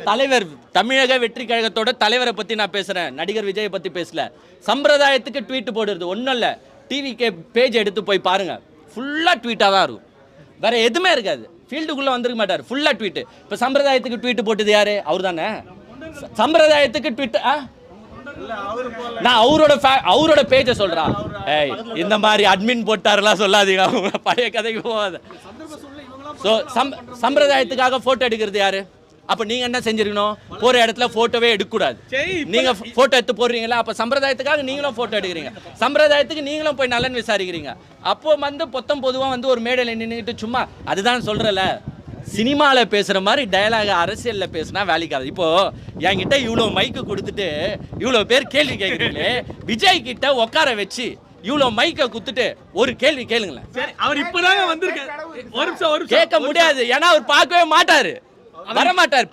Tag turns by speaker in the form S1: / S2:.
S1: தலைவர் தமிழக வெற்றி கழகத்தோட தலைவரை பத்தி நான் பேசுறேன், நடிகர் விஜயை பத்தி பேசல. சம்பிரதாயத்துக்கு ட்வீட் போடுறது ஒன்றும் இல்லை. டிவிக்கு பேஜ் எடுத்து போய் பாருங்க, ஃபுல்லாக ட்வீட்டாக தான் இருக்கும், வேற எதுவுமே இருக்காது. ஃபீல்டுக்குள்ளே வந்துருக்க மாட்டார், ஃபுல்லாக ட்வீட்டு. இப்போ சம்பிரதாயத்துக்கு ட்வீட் போட்டது யாரு? அவர் தானே. சம்பிரதாயத்துக்கு ட்வீட் நான் அவரோட பேஜை சொல்றா. ஏய், இந்த மாதிரி அட்மின் போட்டாரெல்லாம் சொல்லாதீங்க, பழைய கதைக்கு போகாத. ஸோ சம்பிரதாயத்துக்காக போட்டோ எடுக்கிறது யாரு? அப்ப நீங்க என்ன செஞ்சிருக்கணும்? போற இடத்துல போட்டோவே எடுக்கக்கூடாது. நீங்க போட்டோ எடுத்து போடுறீங்களா? அப்ப சம்பிரதாயத்துக்காக நீங்களும் போட்டோ எடுக்கிறீங்க, சம்பிரதாயத்துக்கு நீங்களும் போய் நலன் விசாரிக்கிறீங்க. அப்போ பொத்தம் பொதுவா ஒரு மேடையில் நின்றுட்டு சும்மா அதுதான் சொல்றல. சினிமாவில் பேசுகிற மாதிரி டயலாக் அரசியலில் பேசுனா வேலைக்காது. இப்போ என்கிட்ட இவ்வளோ மைக்கு கொடுத்துட்டு இவ்வளோ பேர் கேள்வி கேட்குறீங்களே, விஜய் கிட்ட உட்கார வச்சு இவ்வளோ மைக்கை குத்துட்டு ஒரு கேள்வி கேளுங்களேன்.
S2: அவர் இப்பதாங்க வந்திருக்காரு.
S1: கேட்க முடியாது, ஏன்னா அவர் பார்க்கவே மாட்டாரு, வரமாட்டார்.